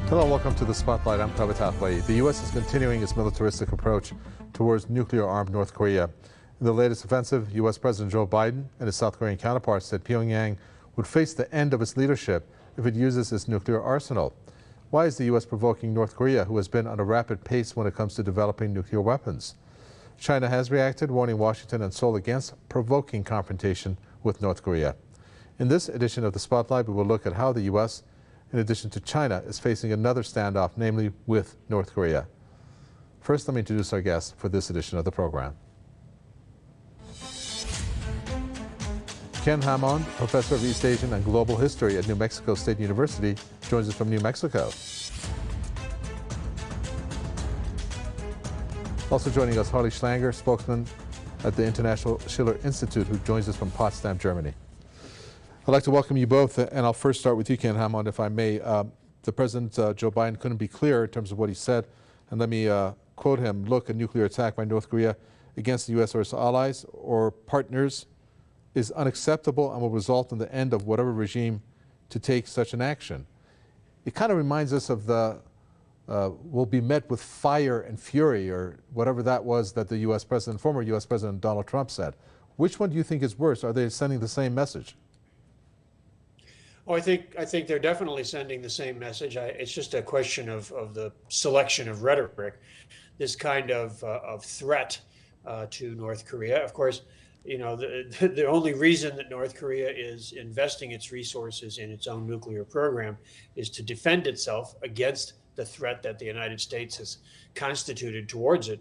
Hello, welcome to the Spotlight. I'm Prabhat Athway. The U.S. is continuing its militaristic approach towards nuclear-armed North Korea. In the latest offensive, U.S. President Joe Biden and his South Korean counterpart said Pyongyang would face the end of its leadership if it uses its nuclear arsenal. Why is the U.S. provoking North Korea, who has been on a rapid pace when it comes to developing nuclear weapons? China has reacted, warning Washington and Seoul against provoking confrontation with North Korea. In this edition of the Spotlight, we will look at how the U.S., in addition to China, is facing another standoff, namely with North Korea. First, let me introduce our guest for this edition of the program. Ken Hamon, professor of East Asian and Global History at New Mexico State University, joins us from New Mexico. Also joining us, Harley Schlanger, spokesman at the International Schiller Institute, who joins us from Potsdam, Germany. I'd like to welcome you both, and I'll first start with you, Ken Hamon, if I may. The President, Joe Biden, couldn't be clearer in terms of what he said, and let me quote him: "Look, a nuclear attack by North Korea against the U.S. or its allies or partners is unacceptable and will result in the end of whatever regime to take such an action." It kind of reminds us of the will be met with fire and fury, or whatever that was that the U.S. President, former U.S. President Donald Trump said. Which one do you think is worse? Are they sending the same message? Oh, I think they're definitely sending the same message. It's just a question of the selection of rhetoric. This kind of threat to North Korea. Of course, you know, the only reason that North Korea is investing its resources in its own nuclear program is to defend itself against the threat that the United States has constituted towards it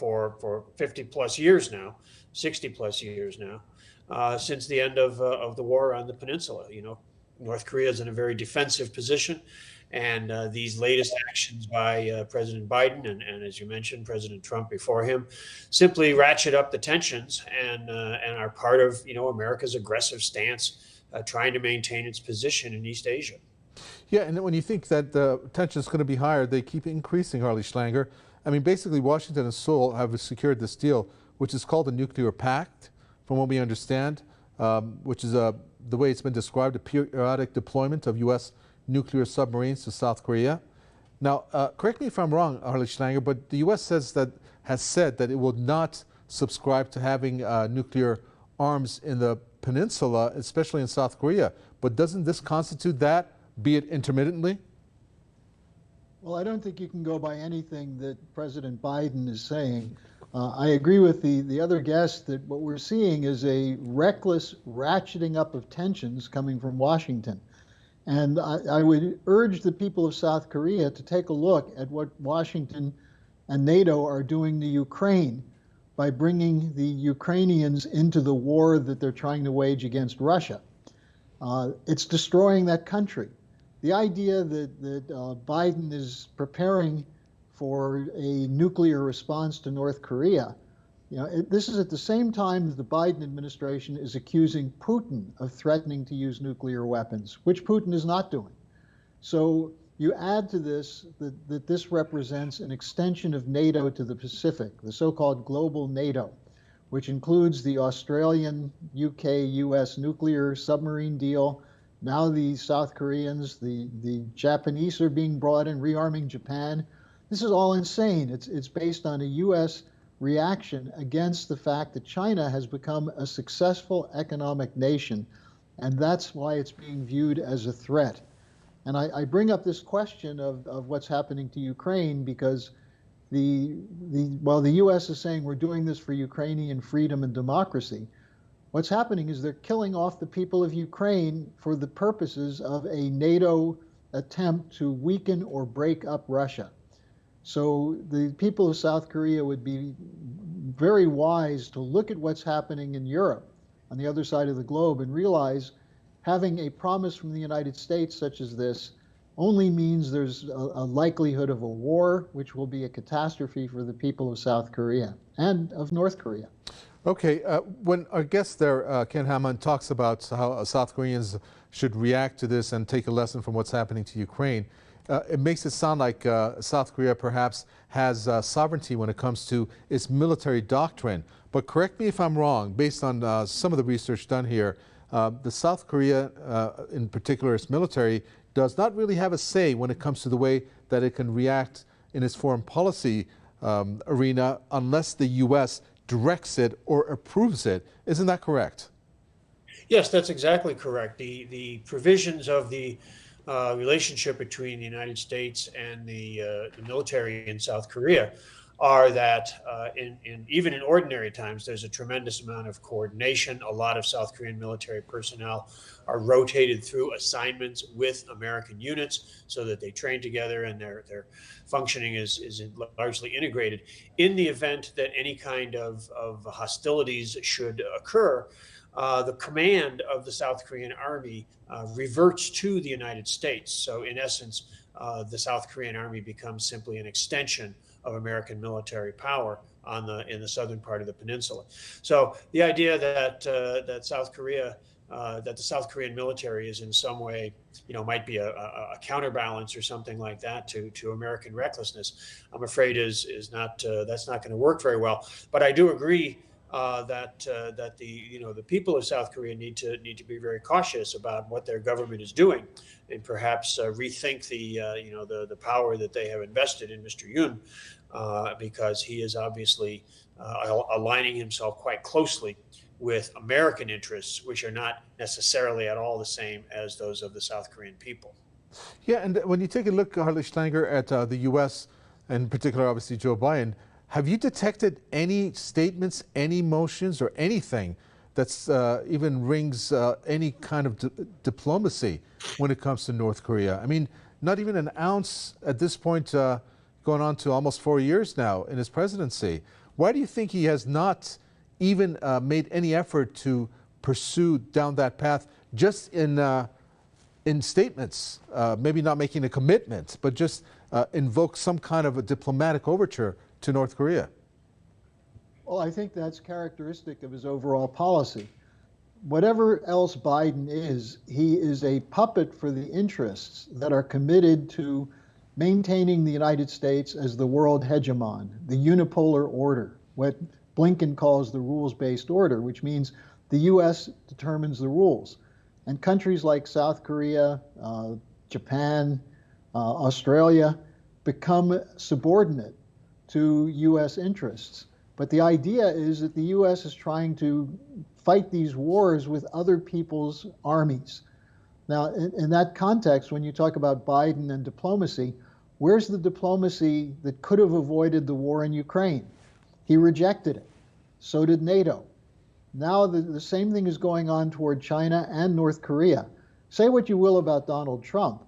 for 50 plus years now, 60 plus years now, since the end of the war on the Peninsula. You know, North Korea is in a very defensive position, and these latest actions by President Biden and, as you mentioned, President Trump before him, simply ratchet up the tensions and are part of, you know, America's aggressive stance, trying to maintain its position in East Asia. Yeah, and when you think that the tension is going to be higher, they keep increasing, Harley Schlanger. I mean, basically, Washington and Seoul have secured this deal, which is called the Nuclear Pact, from what we understand, which is the way it's been described, a periodic deployment of U.S. nuclear submarines to South Korea. Now, correct me if I'm wrong, Harley Schlanger, but the U.S. has said that it will not subscribe to having nuclear arms in the peninsula, especially in South Korea. But doesn't this constitute that, be it intermittently? Well, I don't think you can go by anything that President Biden is saying. I agree with the other guest that what we're seeing is a reckless ratcheting up of tensions coming from Washington. And I would urge the people of South Korea to take a look at what Washington and NATO are doing to Ukraine by bringing the Ukrainians into the war that they're trying to wage against Russia. It's destroying that country. The idea that Biden is preparing for a nuclear response to North Korea, you know, this is at the same time that the Biden administration is accusing Putin of threatening to use nuclear weapons, which Putin is not doing. So you add to this that this represents an extension of NATO to the Pacific, the so-called global NATO, which includes the Australian, UK, US nuclear submarine deal. Now the South Koreans, the Japanese are being brought in, rearming Japan. This is all insane. It's based on a U.S. reaction against the fact that China has become a successful economic nation, and that's why it's being viewed as a threat. And I bring up this question of what's happening to Ukraine because while the U.S. is saying we're doing this for Ukrainian freedom and democracy, what's happening is they're killing off the people of Ukraine for the purposes of a NATO attempt to weaken or break up Russia. So the people of South Korea would be very wise to look at what's happening in Europe on the other side of the globe and realize having a promise from the United States such as this only means there's a likelihood of a war, which will be a catastrophe for the people of South Korea and of North Korea. Okay, when our guest there, Ken Hamon, talks about how South Koreans should react to this and take a lesson from what's happening to Ukraine, it makes it sound like South Korea perhaps has sovereignty when it comes to its military doctrine. But correct me if I'm wrong, based on some of the research done here, the South Korea, in particular its military, does not really have a say when it comes to the way that it can react in its foreign policy arena unless the U.S. directs it or approves it. Isn't that correct? Yes, that's exactly correct. The provisions of the relationship between the United States and the military in South Korea are that even in ordinary times, there's a tremendous amount of coordination. A lot of South Korean military personnel are rotated through assignments with American units so that they train together and their functioning is largely integrated. In the event that any kind of hostilities should occur, the command of the South Korean army reverts to the United States. So in essence, the South Korean army becomes simply an extension of American military power in the southern part of the peninsula. So the idea that that the South Korean military is in some way, might be a counterbalance or something like that to American recklessness, I'm afraid is not that's not going to work very well. But I do agree that the people of South Korea need to be very cautious about what their government is doing, and perhaps rethink the power that they have invested in Mr. Yoon, because he is obviously aligning himself quite closely with American interests, which are not necessarily at all the same as those of the South Korean people. Yeah, and when you take a look, Harley Schlanger, at the U.S., and in particular, obviously, Joe Biden, have you detected any statements, any motions, or anything that's even rings any kind of diplomacy when it comes to North Korea? I mean, not even an ounce at this point, going on to almost 4 years now in his presidency. Why do you think he has not even made any effort to pursue down that path, just in statements, maybe not making a commitment, but just invoke some kind of a diplomatic overture to North Korea? Well, I think that's characteristic of his overall policy. Whatever else Biden is, he is a puppet for the interests that are committed to maintaining the United States as the world hegemon, the unipolar order, what Blinken calls the rules-based order, which means the U.S. determines the rules. And countries like South Korea, Japan, Australia become subordinate to U.S. interests. But the idea is that the U.S. is trying to fight these wars with other people's armies. Now, in that context, when you talk about Biden and diplomacy, where's the diplomacy that could have avoided the war in Ukraine? He rejected it. So did NATO. Now the same thing is going on toward China and North Korea. Say what you will about Donald Trump,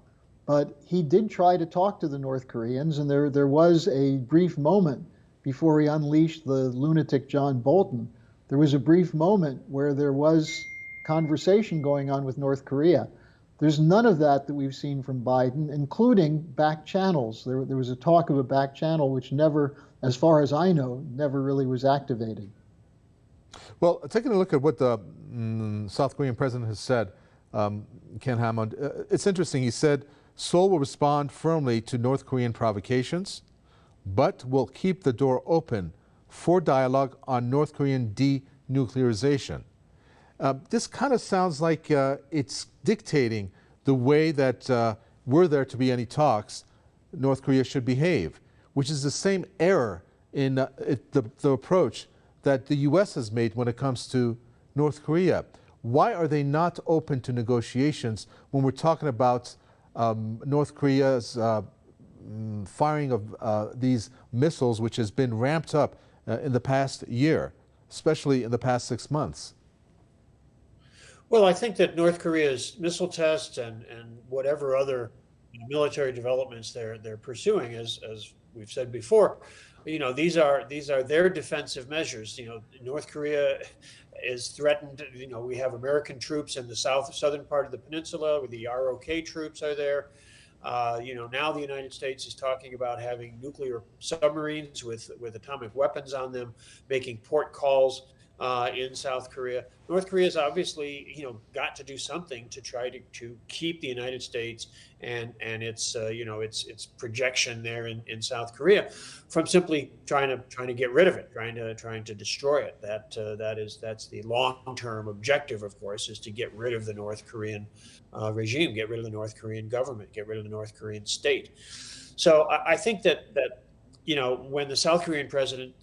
but he did try to talk to the North Koreans, and there was a brief moment before he unleashed the lunatic John Bolton. There was a brief moment where there was conversation going on with North Korea. There's none of that we've seen from Biden, including back channels. There was a talk of a back channel which never, as far as I know, never really was activated. Well, taking a look at what the South Korean president has said, Ken Hammond, it's interesting. He said Seoul will respond firmly to North Korean provocations, but will keep the door open for dialogue on North Korean denuclearization. This kind of sounds like it's dictating the way that were there to be any talks, North Korea should behave, which is the same error in the approach that the U.S. has made when it comes to North Korea. Why are they not open to negotiations when we're talking about North Korea's firing of these missiles, which has been ramped up in the past year, especially in the past 6 months? Well, I think that North Korea's missile tests and whatever other military developments they're pursuing, as we've said before, these are their defensive measures. North Korea is threatened. We have American troops in the southern part of the peninsula, where the ROK troops are there. Now the United States is talking about having nuclear submarines with atomic weapons on them, making port calls in South Korea. North Korea's obviously, got to do something to try to keep the United States and its its projection there in South Korea from simply trying to get rid of it, trying to destroy it. That's the long-term objective, of course, is to get rid of the North Korean regime, get rid of the North Korean government, get rid of the North Korean state. So I think that when the South Korean president,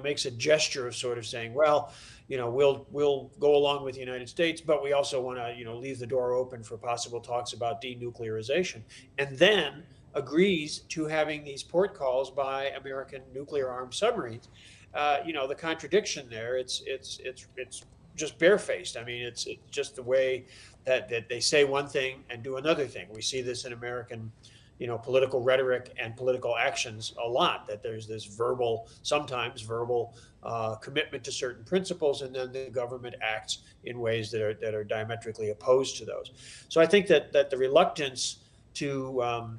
makes a gesture of sort of saying, well, we'll go along with the United States, but we also want to, leave the door open for possible talks about denuclearization, and then agrees to having these port calls by American nuclear-armed submarines. The contradiction there, it's just barefaced. I mean, it's just the way that they say one thing and do another thing. We see this in American political rhetoric and political actions a lot, that there's this sometimes verbal commitment to certain principles, and then the government acts in ways that are diametrically opposed to those. So I think that the reluctance to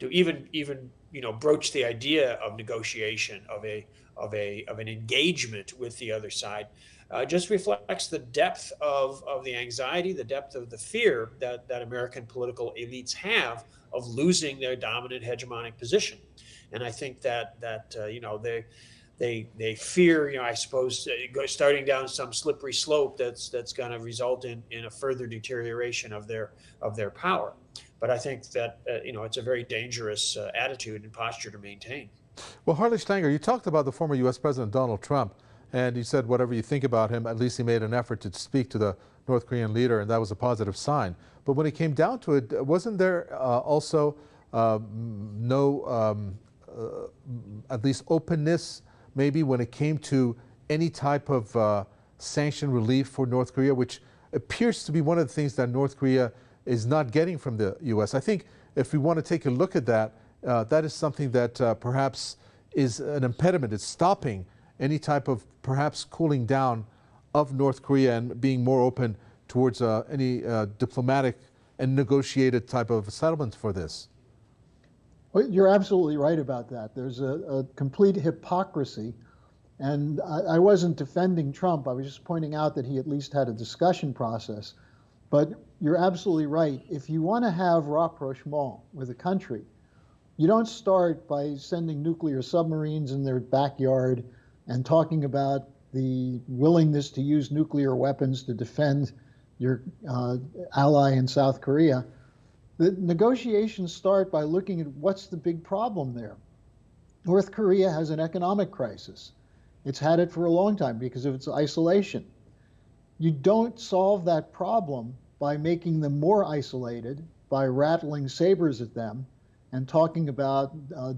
even broach the idea of negotiation, of an engagement with the other side, just reflects the depth of the anxiety, the depth of the fear that American political elites have of losing their dominant hegemonic position. And I think that they fear, I suppose, starting down some slippery slope that's going to result in a further deterioration of their power. But I think that it's a very dangerous attitude and posture to maintain. Well, Harley Schlanger, you talked about the former U.S. President Donald Trump, and you said whatever you think about him, at least he made an effort to speak to the North Korean leader, and that was a positive sign. But when it came down to it, wasn't there also no, at least openness, maybe, when it came to any type of sanction relief for North Korea, which appears to be one of the things that North Korea is not getting from the U.S.? I think if we want to take a look at that, that is something that perhaps is an impediment. It's stopping any type of perhaps cooling down of North Korea and being more open towards any diplomatic and negotiated type of settlement for this. Well, you're absolutely right about that. There's a complete hypocrisy. And I wasn't defending Trump. I was just pointing out that he at least had a discussion process. But you're absolutely right. If you want to have rapprochement with a country, you don't start by sending nuclear submarines in their backyard and talking about the willingness to use nuclear weapons to defend your ally in South Korea. The negotiations start by looking at what's the big problem there. North Korea has an economic crisis. It's had it for a long time because of its isolation. You don't solve that problem by making them more isolated, by rattling sabers at them and talking about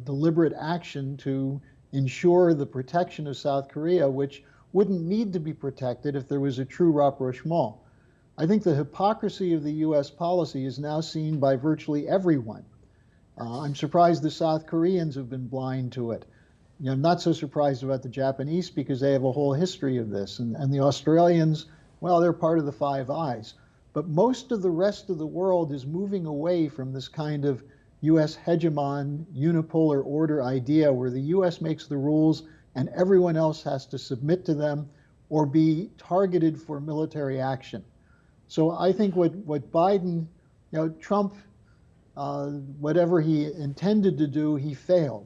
deliberate action to ensure the protection of South Korea, which wouldn't need to be protected if there was a true rapprochement. I think the hypocrisy of the U.S. policy is now seen by virtually everyone. I'm surprised the South Koreans have been blind to it. I'm not so surprised about the Japanese because they have a whole history of this. And the Australians, well, they're part of the Five Eyes. But most of the rest of the world is moving away from this kind of U.S. hegemon, unipolar order idea where the U.S. makes the rules and everyone else has to submit to them or be targeted for military action. So I think what Biden, Trump, whatever he intended to do, he failed.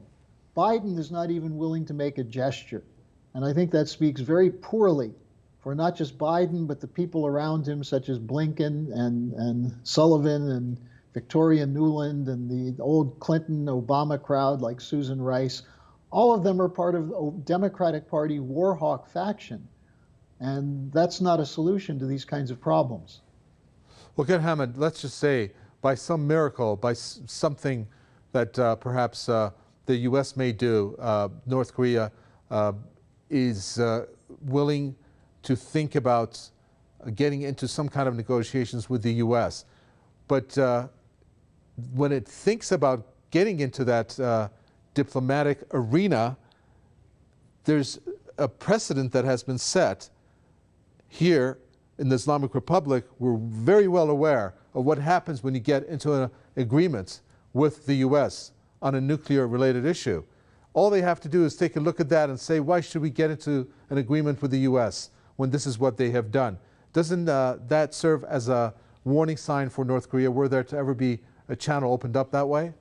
Biden is not even willing to make a gesture. And I think that speaks very poorly for not just Biden, but the people around him, such as Blinken and Sullivan and Victoria Nuland and the old Clinton-Obama crowd like Susan Rice. All of them are part of the Democratic Party war hawk faction. And that's not a solution to these kinds of problems. Well, Ken Hammond, let's just say by some miracle, by something that perhaps the U.S. may do, North Korea is willing to think about getting into some kind of negotiations with the U.S. But when it thinks about getting into that diplomatic arena, there's a precedent that has been set. Here in the Islamic Republic, we're very well aware of what happens when you get into an agreement with the U.S. on a nuclear-related issue. All they have to do is take a look at that and say, why should we get into an agreement with the U.S.? when this is what they have done. Doesn't that serve as a warning sign for North Korea, were there to ever be a channel opened up that way?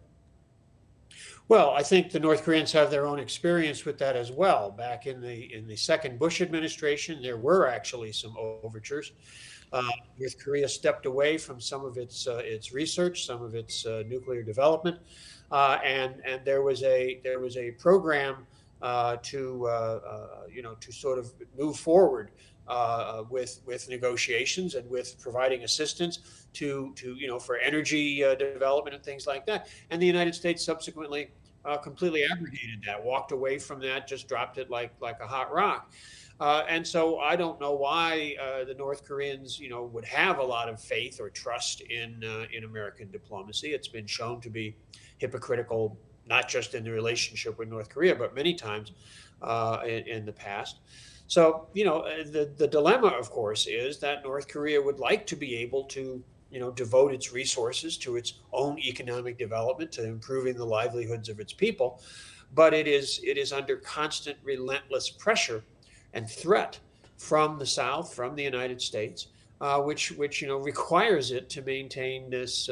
Well, I think the North Koreans have their own experience with that as well. Back in the second Bush administration, there were actually some overtures. North Korea stepped away from some of its research, some of its nuclear development, and there was a program to sort of move forward with negotiations and with providing assistance to for energy development and things like that. And the United States subsequently completely abrogated that, walked away from that, just dropped it like a hot rock. And so I don't know why the North Koreans, would have a lot of faith or trust in American diplomacy. It's been shown to be hypocritical, not just in the relationship with North Korea, but many times in the past. So, the dilemma, of course, is that North Korea would like to be able to, devote its resources to its own economic development, to improving the livelihoods of its people, but it is under constant, relentless pressure and threat from the South, from the United States, which requires it to maintain this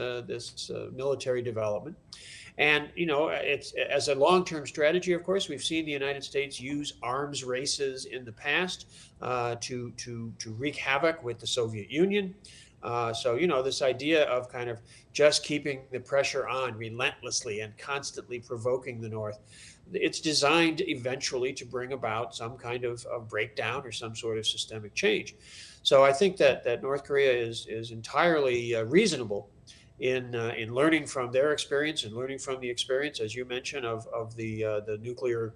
military development. And it's as a long-term strategy. Of course, we've seen the United States use arms races in the past to wreak havoc with the Soviet Union. So this idea of kind of just keeping the pressure on relentlessly and constantly provoking the North, it's designed eventually to bring about some kind of breakdown or some sort of systemic change. So I think that North Korea is entirely reasonable in learning from their experience and learning from the experience, as you mentioned, of the nuclear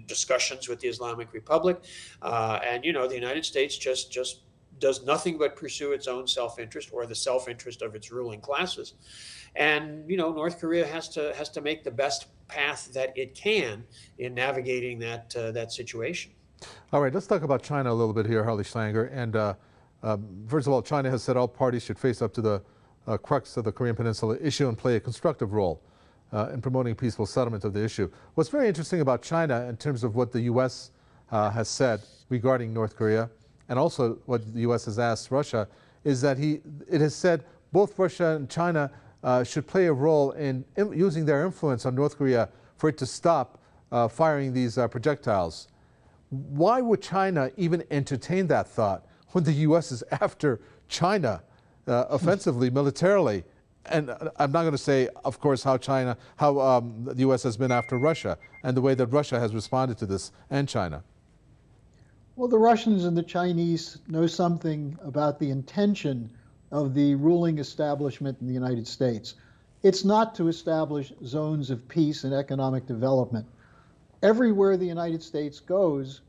discussions with the Islamic Republic, and the United States just does nothing but pursue its own self-interest or the self-interest of its ruling classes, and North Korea has to make the best path that it can in navigating that situation. All right, let's talk about China a little bit here, Harley Schlanger. And first of all, China has said all parties should face up to the crux of the Korean Peninsula issue and play a constructive role in promoting peaceful settlement of the issue. What's very interesting about China in terms of what the U.S. Has said regarding North Korea, and also what the U.S. has asked Russia, is that it has said both Russia and China should play a role in using their influence on North Korea for it to stop firing these projectiles. Why would China even entertain that thought when the U.S. is after China offensively, militarily? And I'm not going to say, of course, how the U.S. has been after Russia and the way that Russia has responded to this, and China. Well, the Russians and the Chinese know something about the intention of the ruling establishment in the United States. It's not to establish zones of peace and economic development. Everywhere the United States goes,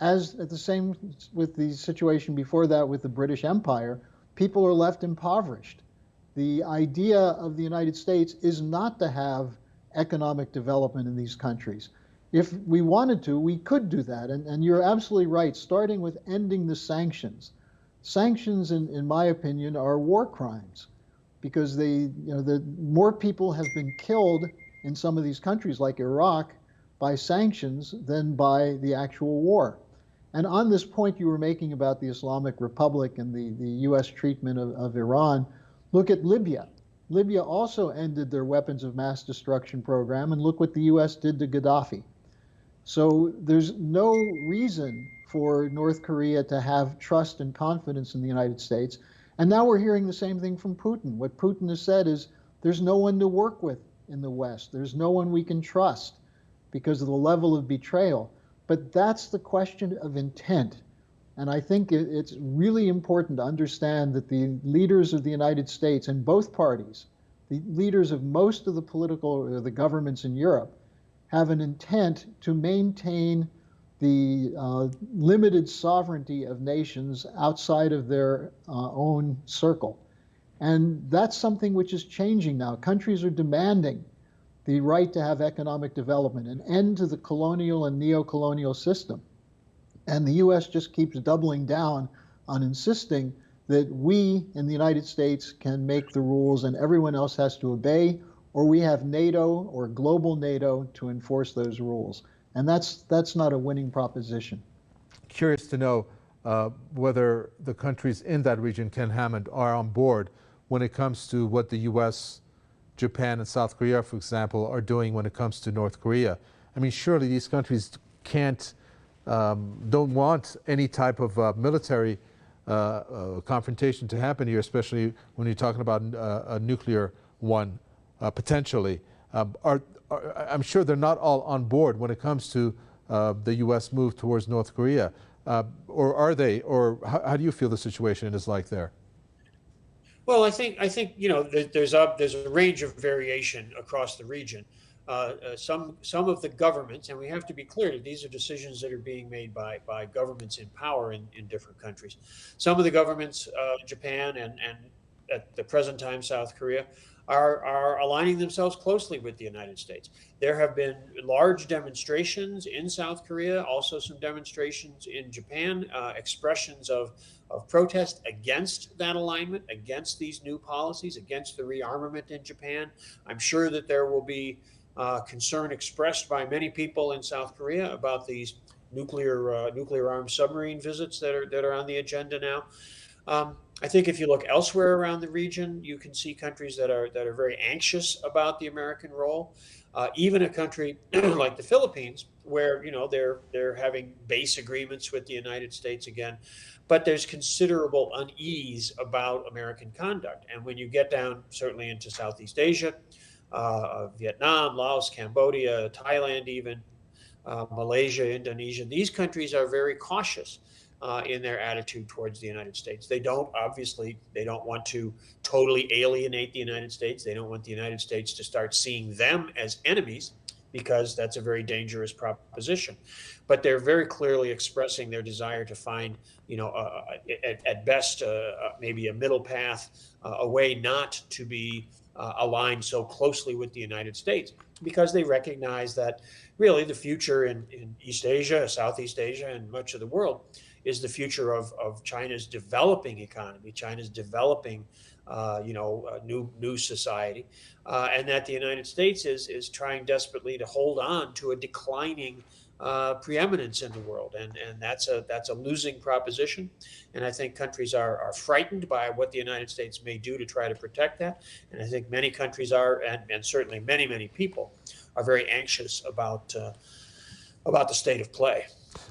as at the same with the situation before that with the British Empire, people are left impoverished. The idea of the United States is not to have economic development in these countries. If we wanted to, we could do that. And you're absolutely right, starting with ending the sanctions. Sanctions, in my opinion, are war crimes because the more people have been killed in some of these countries like Iraq by sanctions than by the actual war. And on this point you were making about the Islamic Republic and the U.S. treatment of Iran, look at Libya. Libya also ended their weapons of mass destruction program, and look what the U.S. did to Gaddafi. So there's no reason for North Korea to have trust and confidence in the United States. And now we're hearing the same thing from Putin. What Putin has said is there's no one to work with in the West. There's no one we can trust because of the level of betrayal. But that's the question of intent. And I think it's really important to understand that the leaders of the United States and both parties, the leaders of most of the political or the governments in Europe, have an intent to maintain the limited sovereignty of nations outside of their own circle. And that's something which is changing now. Countries are demanding the right to have economic development, an end to the colonial and neo-colonial system. And the U.S. just keeps doubling down on insisting that we in the United States can make the rules and everyone else has to obey, or we have NATO or global NATO to enforce those rules. And that's not a winning proposition. Curious to know, whether the countries in that region, Ken Hammond, are on board when it comes to what the U.S., Japan, and South Korea, for example, are doing when it comes to North Korea. I mean, surely these countries don't want any type of military confrontation to happen here, especially when you're talking about a nuclear one, potentially. I'm sure they're not all on board when it comes to the U.S. move towards North Korea. Or are they? Or how do you feel the situation is like there? Well, I think there's a range of variation across the region. Some of the governments, and we have to be clear that these are decisions that are being made by governments in power in different countries. Some of the governments, Japan and at the present time South Korea, are aligning themselves closely with the United States. There have been large demonstrations in South Korea, also some demonstrations in Japan, expressions of protest against that alignment, against these new policies, against the rearmament in Japan. I'm sure that there will be concern expressed by many people in South Korea about these nuclear armed submarine visits that are on the agenda now. I think if you look elsewhere around the region, you can see countries that are very anxious about the American role. Even a country like the Philippines, where they're having base agreements with the United States again, but there's considerable unease about American conduct. And when you get down certainly into Southeast Asia, Vietnam, Laos, Cambodia, Thailand, even Malaysia, Indonesia, these countries are very cautious in their attitude towards the United States. They don't want to totally alienate the United States. They don't want the United States to start seeing them as enemies, because that's a very dangerous proposition. But they're very clearly expressing their desire to find, at best, maybe a middle path, a way not to be aligned so closely with the United States, because they recognize that really the future in East Asia, Southeast Asia, and much of the world is the future of China's developing economy, China's developing, new society, and that the United States is trying desperately to hold on to a declining preeminence in the world, and that's a losing proposition. And I think countries are frightened by what the United States may do to try to protect that. And I think many countries are, and certainly many people are very anxious about the state of play.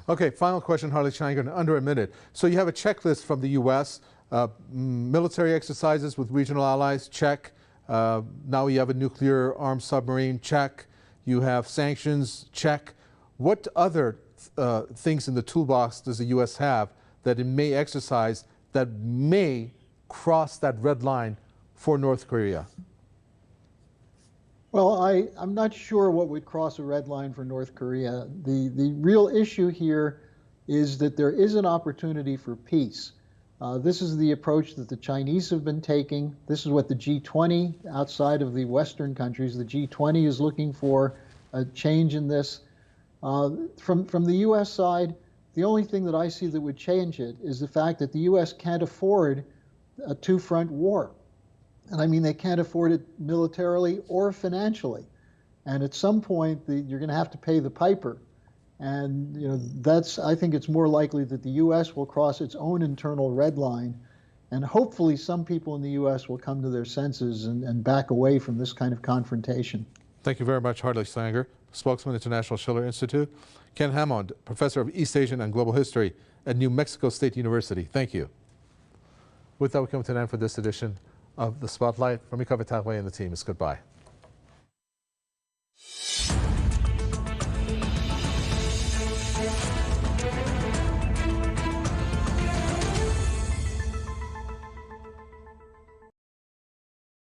Okay, final question, Harley Schlanger, in under a minute. So you have a checklist from the U.S., military exercises with regional allies, check. Now you have a nuclear armed submarine, check. You have sanctions, check. What other things in the toolbox does the U.S. have that it may exercise that may cross that red line for North Korea? Well, I'm not sure what would cross a red line for North Korea. The real issue here is that there is an opportunity for peace. This is the approach that the Chinese have been taking. This is what the G20, outside of the Western countries, the G20 is looking for a change in this. From the U.S. side, the only thing that I see that would change it is the fact that the U.S. can't afford a two-front war. And I mean, they can't afford it militarily or financially. And at some point, you're going to have to pay the piper. And I think it's more likely that the U.S. will cross its own internal red line. And hopefully some people in the U.S. will come to their senses and back away from this kind of confrontation. Thank you very much, Harley Schlanger, spokesman, International Schiller Institute. Ken Hammond, professor of East Asian and Global History at New Mexico State University. Thank you. With that, we come to an end for this edition of The Spotlight. From me, Kavitagwe and the team, it's goodbye.